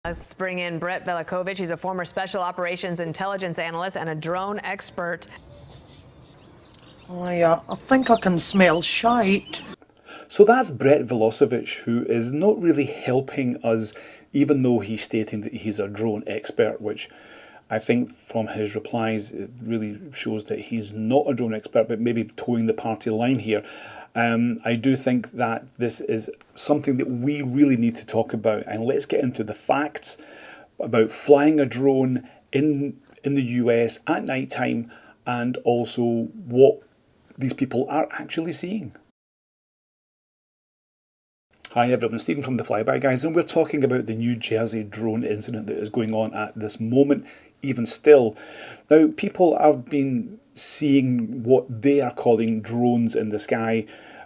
Let's bring in Brett Velikovich. He's a former special operations intelligence analyst and a drone expert. I think I can smell shite. So that's Brett Velikovich, who is not really helping us, even though he's stating that he's a drone expert, which I think from his replies it really shows that he's not a drone expert, but maybe towing the party line here. I do think that this is something that we really need to talk about, and let's get into the facts about flying a drone in the US at night time, and also what these people are actually seeing. Hi everyone, Stephen from the Flyby guys, and we're talking about the New Jersey drone incident that is going on at this moment, even still. Now, people have been seeing what they are calling drones in the sky,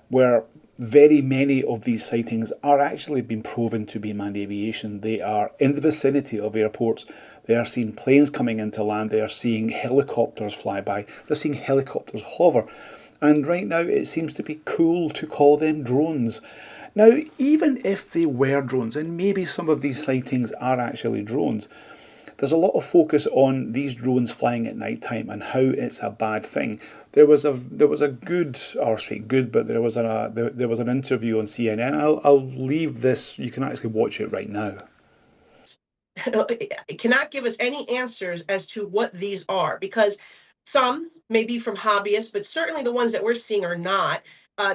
where very many of these sightings are actually being proven to be manned aviation. They are in the vicinity of airports. They are seeing planes coming into land. They are seeing helicopters fly by. They're seeing helicopters hover. And right now it seems to be cool to call them drones. Now, even if they were drones, and maybe some of these sightings are actually drones, there's a lot of focus on these drones flying at night time and how it's a bad thing. There was a good, or say good, but there was an interview on CNN. I'll leave this. You can actually watch it right now. It cannot give us any answers as to what these are, because some may be from hobbyists, but certainly the ones that we're seeing are not.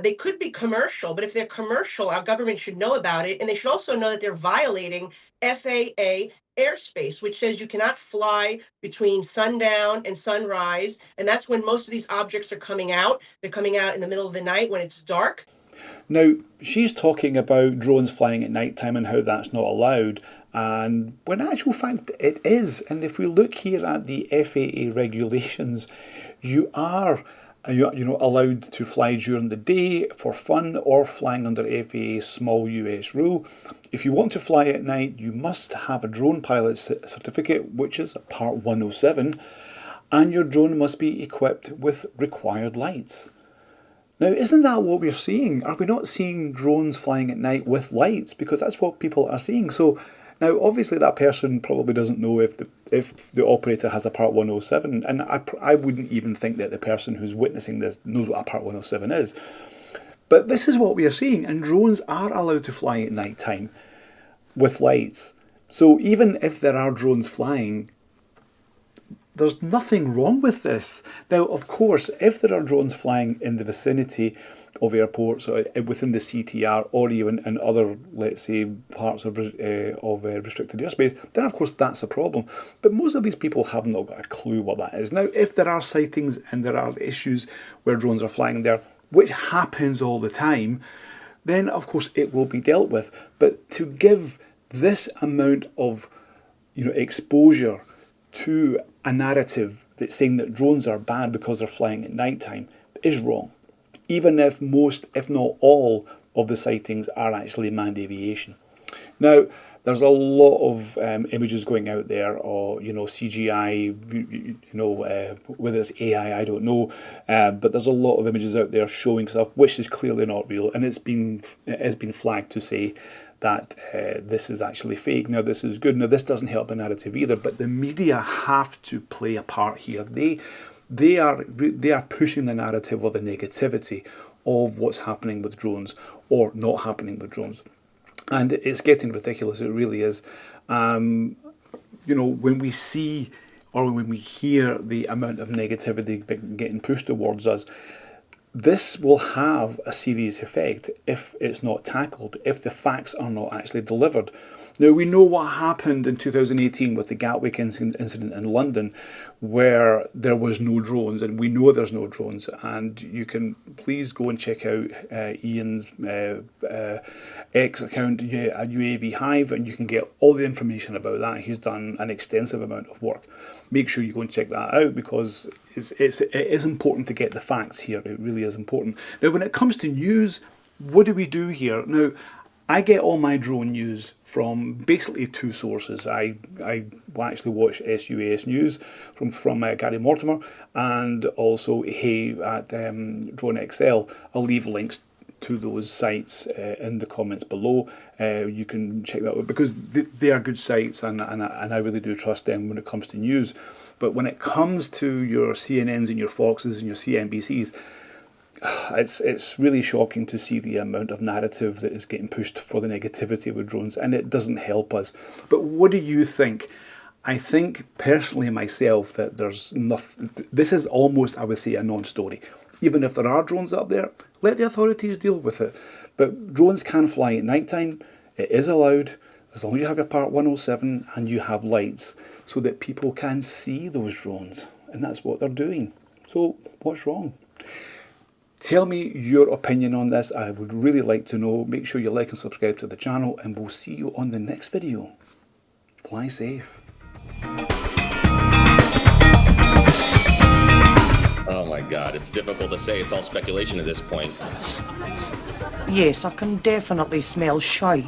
They could be commercial, but if they're commercial, our government should know about it, and they should also know that they're violating FAA airspace, which says you cannot fly between sundown and sunrise, and that's when most of these objects are coming out. They're coming out in the middle of the night when it's dark. Now, she's talking about drones flying at night time and how that's not allowed, and when in actual fact it is. And if we look here at the FAA regulations, you are allowed to fly during the day for fun or flying under FAA's small US rule. If you want to fly at night, you must have a drone pilot certificate, which is Part 107, and your drone must be equipped with required lights. Now, isn't that what we're seeing? Are we not seeing drones flying at night with lights? Because that's what people are seeing. So now, obviously, that person probably doesn't know if the operator has a Part 107, and I wouldn't even think that the person who's witnessing this knows what a Part 107 is. But this is what we are seeing, and drones are allowed to fly at night time with lights. So even if there are drones flying, there's nothing wrong with this. Now, of course, if there are drones flying in the vicinity of airports or within the CTR, or even in other, let's say, parts of restricted airspace, then of course that's a problem. But most of these people have not got a clue what that is. Now, if there are sightings and there are issues where drones are flying there, which happens all the time, then of course it will be dealt with. But to give this amount of exposure to a narrative that's saying that drones are bad because they're flying at night time is wrong, even if most, if not all, of the sightings are actually manned aviation. Now, there's a lot of images going out there, or CGI, whether it's AI, I don't know, but there's a lot of images out there showing stuff which is clearly not real, and it has been flagged to say that this is actually fake. Now, this is good. Now, this doesn't help the narrative either, but the media have to play a part here. They are pushing the narrative or the negativity of what's happening with drones or not happening with drones. And it's getting ridiculous, it really is. When we see or when we hear the amount of negativity getting pushed towards us, this will have a serious effect if it's not tackled, if the facts are not actually delivered. Now, we know what happened in 2018 with the Gatwick incident in London, where there was no drones, and we know there's no drones. And you can please go and check out Ian's X account, UAV Hive, and you can get all the information about that. He's done an extensive amount of work. Make sure you go and check that out, because it is important to get the facts here. It really is important. Now, when it comes to news, what do we do here? Now, I get all my drone news from basically two sources. I actually watch SUAS News from Gary Mortimer, and also Hey at Drone XL. I'll leave links to those sites in the comments below. You can check that out because they are good sites, and I really do trust them when it comes to news. But when it comes to your CNNs and your Foxes and your CNBCs, it's really shocking to see the amount of narrative that is getting pushed for the negativity with drones, and it doesn't help us. But what do you think? I think personally myself that there's nothing. This is almost, I would say, a non-story. Even if there are drones up there, let the authorities deal with it. But drones can fly at night time. It is allowed as long as you have your Part 107 and you have lights so that people can see those drones. And that's what they're doing. So what's wrong? Tell me your opinion on this. I would really like to know. Make sure you like and subscribe to the channel, and we'll see you on the next video. Fly safe. Oh my God, it's difficult to say. It's all speculation at this point. Yes, I can definitely smell shite.